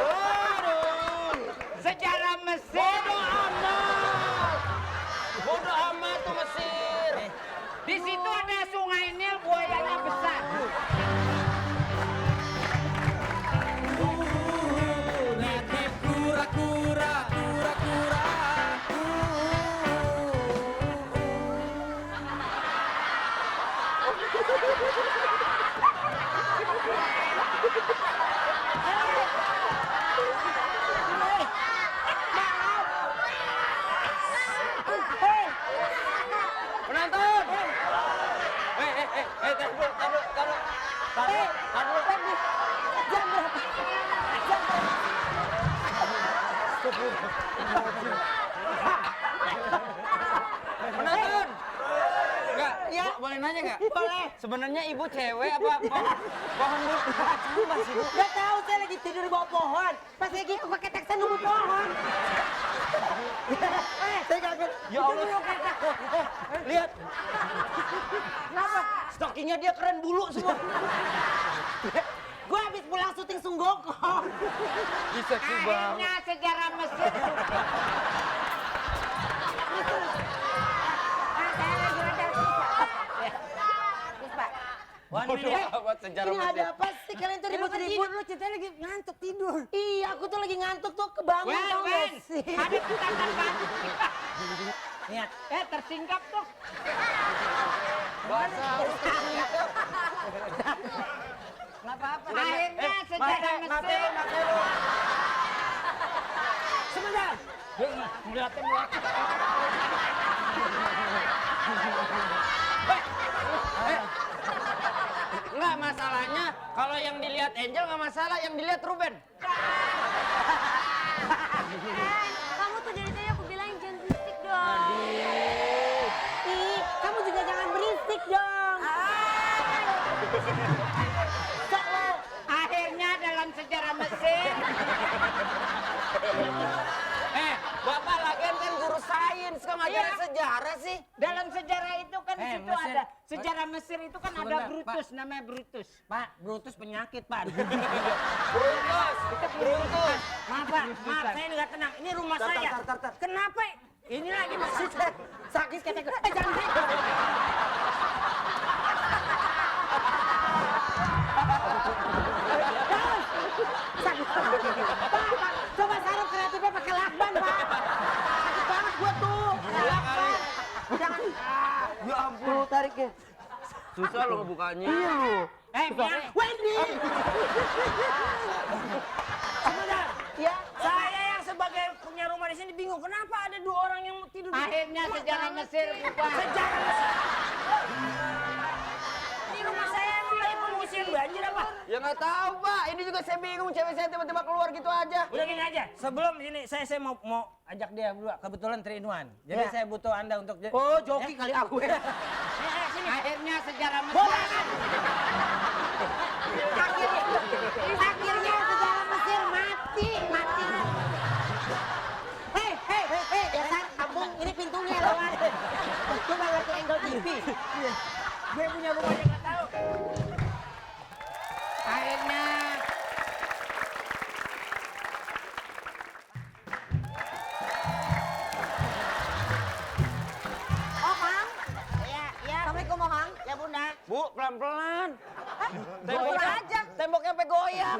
Aduh. Sejarah Mesir. Bodoh amat tuh Mesir. Di situ ada sungai Nil, buayanya besar. Netep kura-kura. Penonton. Taruh. Penonton. Enggak, ya. Boleh nanya enggak? Boleh. Sebenarnya ibu cewek apa pohon bu? Cuma sih bu. Gak tahu, saya lagi tidur di bawah pohon. Pas lagi aku pakai teksan nunggu pohon. Saya kaget. Ya Allah. Lihat. Kenapa? Stockingnya dia keren bulu semua. Gue habis pulang syuting Sunggoko. Bisa Akhirnya sejarah Mesir. Saya lagi belajar Pak. Terus, Pak. Bodoh amat sejarah Ini ada Mesir. apa sih kalian tuh ribut-ribut? Tidur lu ceritanya lagi ngantuk tidur. Iya, aku tuh lagi ngantuk tuh kebangun tau gak Wen, sih? ada tutakan batu. Lihat. Tersingkap tuh. Gak apa-apa. Akhirnya sejarah Mesir. Sebentar. Ngeliatin gua. Enggak masalahnya kalau yang dilihat Angel nggak masalah, yang dilihat Ruben. Kamu tuh dari tadi aku bilang jangan berisik dong. Ih, kamu juga jangan berisik dong. Sok lo. Akhirnya dalam sejarah Mesir. Bapak lagian kan guru sains, kok ngajarin Iya. sejarah sih? Dalam sejarah itu kan di situ Mesir. ada sejarah Mesir itu kan ada Sebentar, Brutus, namanya Brutus. Pak, Brutus penyakit, Pak. Beruntung. Maaf, Pak. Maaf, saya nggak tenang. Ini rumah saya. Tar. Kenapa? Ini lagi masih sakit kata gue. Jangan sih. Pak, coba sarung kreatifnya pakai lakban, Pak. Sakit banget gua tuh. Lakban. Jangan. Ya ampun. Tuh, tarik ya. Susah loh bukanya. Iya loh. Wendy. Sebentar. Ya. Saya yang sebagai punya rumah di sini bingung. bingung kenapa ada 2 orang yang tidur. Akhirnya sejarah Mesir bubar. Sejarah Mesir. Di rumah saya emang lagi pengungsian banjir apa? Ya nggak tahu Pak, ini juga saya bingung, cewek saya tiba-tiba keluar gitu aja. Udah gini aja, sebelum ini saya mau ajak dia berdua, kebetulan 3 in 1. Jadi saya butuh Anda untuk... Oh, joki kali aku ya. Sini. Akhirnya sejarah Mesir. Bola kan? Akhirnya sejarah Mesir mati. Hei, dasar kampung, ini pintunya lawan. Coba lihat ke angle TV. Gue punya rumah yang nggak tahu. Akhirnya Oh, Kang. Ya. Assalamualaikum, Oh, Kang. Ya Bunda. Bu, pelan-pelan. Goyang aja. Temboknya sampai goyang.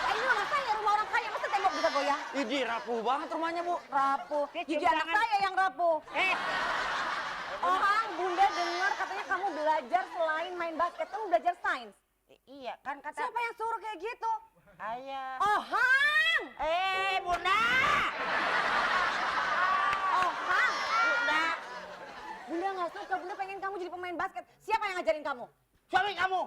Ini rumah saya, rumah orang kaya. Masa tembok bisa goyang? Ini rapuh banget rumahnya, Bu. Rapuh. Jadi cium anak tangan. saya yang rapuh. Oh, Kang, Bunda dengar katanya kamu belajar selain main basket, kamu belajar sains. Iya, kan kata Siapa yang suruh kayak gitu? ayah. Oh, Hang! Bunda. Oh, Hang! Bunda. Bunda nggak suka, Bunda pengen kamu jadi pemain basket. Siapa yang ngajarin kamu? Suami kamu.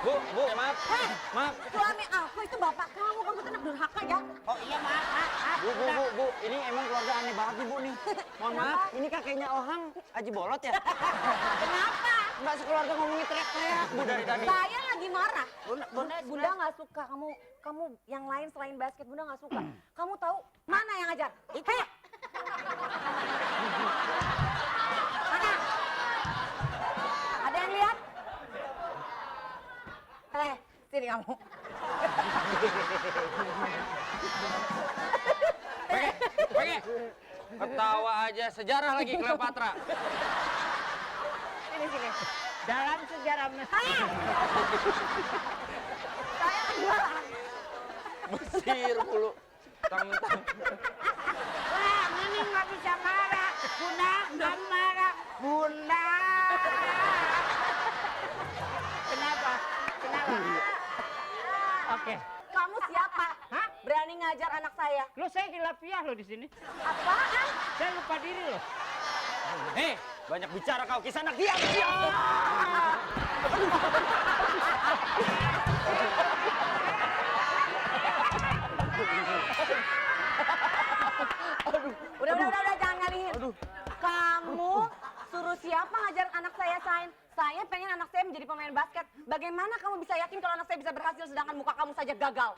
Bu, maaf. Heh, Maaf. suami aku itu bapak kamu tuh anak durhaka ya. Oh iya maaf. Bu, ini emang keluarga aneh banget nih, Bu nih. Mohon maaf, ini kakeknya Ohang, Aji Bolot ya? Kenapa? Mbak sekeluarga ngomongin teriak-teriak, Bu, dari tadi. Saya lagi marah. Bunda Bunda nggak suka kamu yang lain selain basket. Bunda nggak suka. Kamu tahu mana yang ngajar? Itu. Mana? Ada yang lihat? Sini kamu. Oke. Ketawa aja, sejarah lagi Cleopatra. Sini. dalam sejarah Mesir. Saya lagi marah. Mesir mulu. Mentang-mentang. Wah, ini nggak bisa marah. Bunda, nggak marah. Bunda. Kenapa? Oke. Kamu siapa? Hah? Berani ngajar anak saya? Lo saya khilafiah lo di sini. Apaan? Saya lupa diri lo. Banyak bicara kau, Kisanak, diam. Udah, jangan ngalihin. Kamu suruh siapa ngajar anak saya sains? Saya pengen anak saya menjadi pemain basket. Bagaimana kamu bisa yakin kalau anak saya bisa berhasil sedangkan muka kamu saja gagal?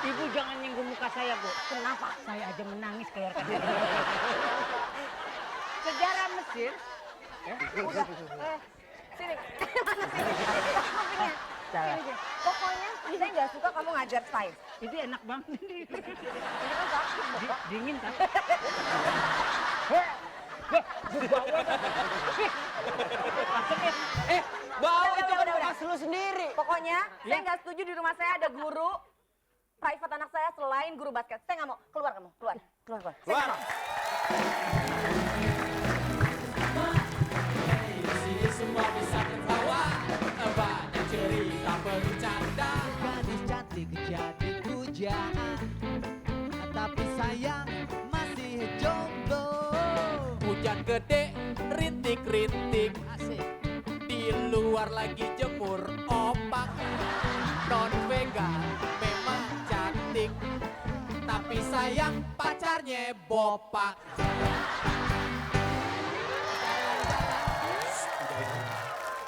Ibu jangan nyinggung muka saya, Bu. Kenapa? Saya aja menangis keluarkan diri. Sejarah Mesir. Udah, sini. Mana sini? Kopinya. Sini. Pokoknya saya nggak suka kamu ngajar sains. Itu enak banget ini. Ini kan sakit, Bapak. Dingin kan? Bau itu Udah. bekas lu sendiri. Pokoknya saya nggak setuju di rumah saya ada guru private anak saya selain guru basket. Saya nggak mau. Keluar kamu. Keluar. Saya nggak mau. Di sini semua bisa tertawa, banyak cerita bercanda. Gadis cantik jadi pujaan, tapi sayang masih jomblo. Hujan gede, rintik-rintik, asik. Di luar lagi jemur opak. Non Vega memang cantik, tapi sayang pacarnya bopak.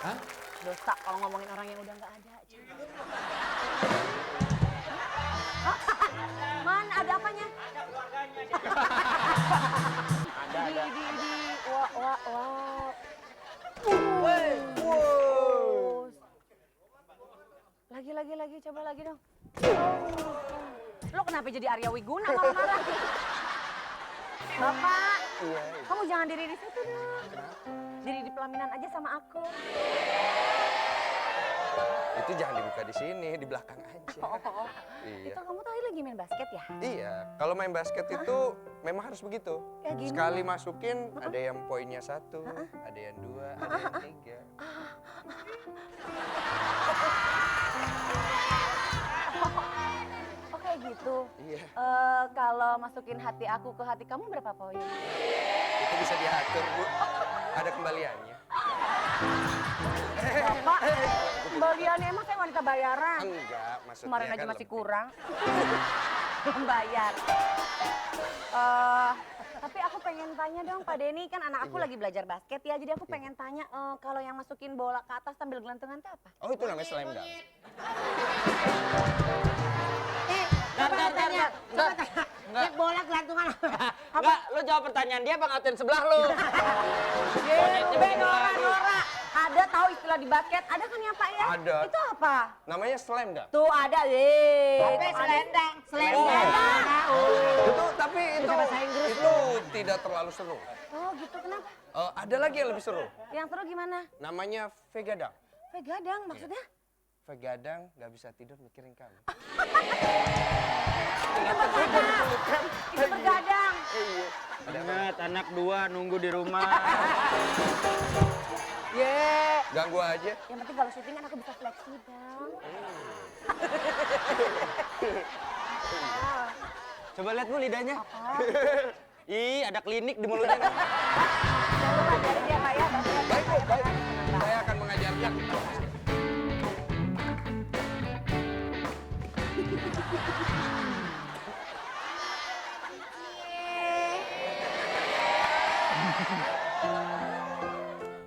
Hah? Dosa kalau ngomongin orang yang udah nggak ada. Man, ada apanya? Ada keluarganya. Di. Wah. Lagi, coba lagi dong. Lo kenapa jadi Arya Wiguna marah-marah? Bapak, kamu jangan diri di situ dong. Diri di pelaminan aja sama aku. Itu jangan dibuka di sini, di belakang aja. Oh. Iya. Itu kamu tadi lagi main basket ya? Iya, kalau main basket itu memang harus begitu. Ya, gini. Sekali masukin ada yang poinnya 1, ada yang 2, ada yang 3. Oh kayak gitu gitu. Iya. Kalau masukin hati aku ke hati kamu berapa poin? Itu bisa diatur, Bu. Ada kembaliannya. Bapak, kembaliannya emang saya wanita bayaran. Enggak, maksudnya Kemarin aja kan masih lebih. kurang. Bayar. Tapi aku pengen tanya dong, Pak Denny, kan anak aku lagi belajar basket ya, jadi aku pengen tanya kalau yang masukin bola ke atas sambil gelantungan itu apa? Oh, itu namanya slam dunk. Coba tanya. Coba tanya. Enggak. Bola gelantungan apa? Enggak, lu jawab pertanyaan dia apa ngatain sebelah lu? Nora, ada tahu istilah di basket? Ada kan ya Pak ya? Ada. Itu apa? Namanya slam dunk. Tuh ada, Tapi selendang. Tapi itu tidak terlalu seru. Oh gitu, kenapa? Ada lagi yang lebih seru. Yang seru gimana? Namanya Vega dunk. Pegadang maksudnya? Vega dunk nggak bisa tidur mikirin kamu. Itu bergadang. Ingat, anak 2 nunggu di rumah. Ganggu aja. Yang penting kalau syuting kan aku bisa fleksi dong. Coba lihat Bu lidahnya. Apa? Ih, ada klinik di mulutnya. Jangan lupa ajarin dia Pak ya. Baik, Bu, baik. Saya akan mengajarkan.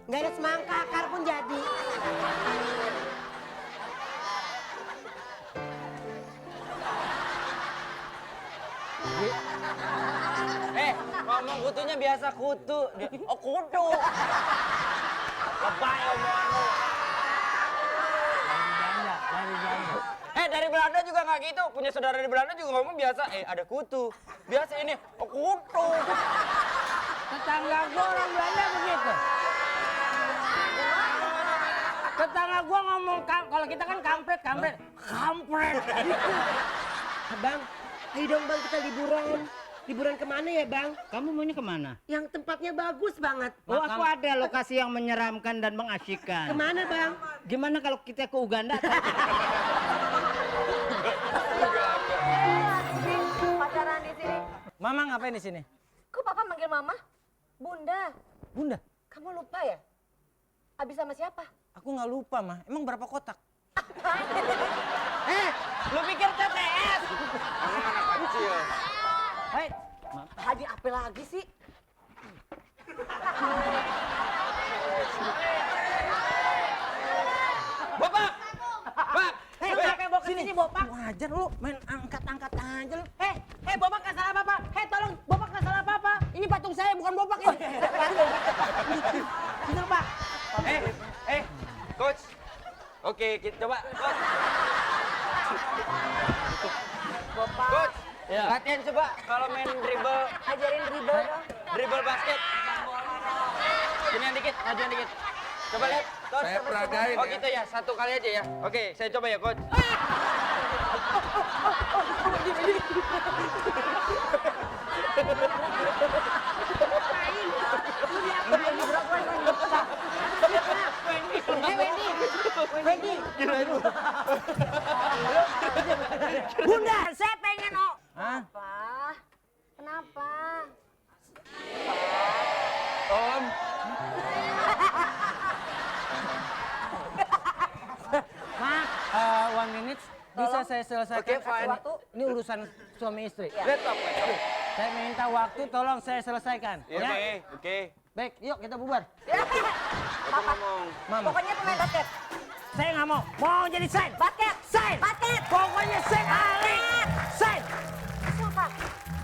Nggak ada semangka, akar pun jadi. Ngomong kutunya biasa kutu. Oh, kutu. Lebay omongan lu. Dari Belanda juga nggak gitu. Punya saudara di Belanda juga ngomong biasa. Ada kutu. Biasa ini, oh kutu. Tetangga gua orang Belanda begitu. Tetangga gua ngomong, kalau kita kan kampret. Bang, ayo dong Bang kita liburan. Liburan kemana ya Bang? Kamu maunya kemana? Yang tempatnya bagus banget. Oh, aku ada lokasi yang menyeramkan dan mengasyikkan. Kemana Bang? Gimana kalau kita ke Uganda? Pacaran di sini. Mama ngapain di sini? Kok Papa manggil Mama? Bunda. Bunda, Kamu lupa ya? Abis sama siapa? aku nggak lupa, mah. Emang berapa kotak? Lu pikir TTS? Kamu anak kecil. Hei, Haji apa lagi sih? Bapak! Pak! Lu ngapain bawa kesini Bopak? Wajar lu main angkat-angkat aja lu. Bopak nggak salah apa-apa. Tolong, Bopak nggak salah apa-apa. Ini patung saya, bukan Bopak ini. Bener Pak. Coach. Oke, kita coba. Coach. Ya. Latihan coba kalau main dribble, Ajarin dribble dong. dribble basket. Sinian dikit, majuan dikit. Coba lihat, coach. Saya peragain Oh ya. gitu ya, satu kali aja ya. Oke, saya coba ya, coach. Wendy. Bunda, saya pengen Hah? Apa? Kenapa? Om. Ma, 1 minute bisa saya selesaikan. Oke, fine. Waktu. Ini urusan suami istri. Laptop. Saya minta waktu, tolong saya selesaikan. Iya, oke. Baik, yuk kita bubar. Aku ngomong. Mama, Pokoknya pemain basket. saya nggak mau. Mau jadi sign. Basket. Sign. Basket. Pokoknya sign. Alik. Sign. Siapa?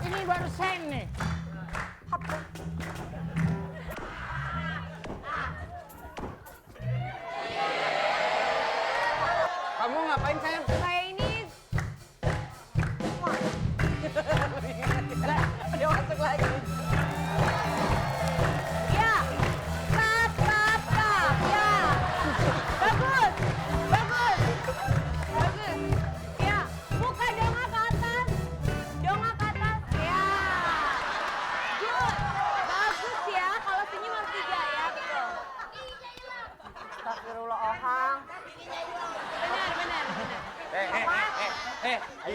Ini baru sign nih. Kamu ngapain, sayang? Kayak ini Dia masuk lagi. Ya. Tap, tap, tap. Ya. Bagus. Bagus. Bagus. Ya.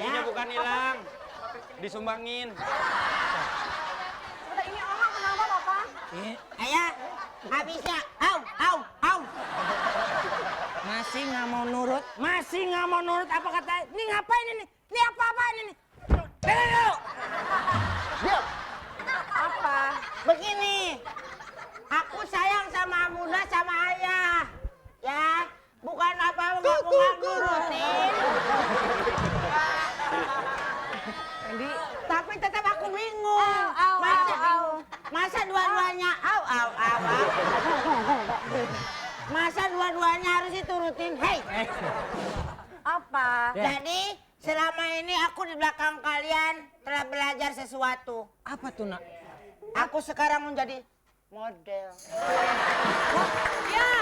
Hatinya bukan hilang, disumbangin. Sebentar ini orang kenapa Papa? Ayah, nggak bisa. Au. Masih nggak mau nurut apa kata? Ini ngapain ini? Ini apa-apaan ini? Diam. Apa? Begini, aku sayang sama Bunda sama Ayah. Ya, bukan apa-apa aku nggak nurutin. Tapi tetap aku bingung. Masa dua-duanya Masa dua-duanya harus diturutin? Hei. Apa? Jadi selama ini aku di belakang kalian telah belajar sesuatu. Apa tuh, Nak? Aku sekarang menjadi model. Ya,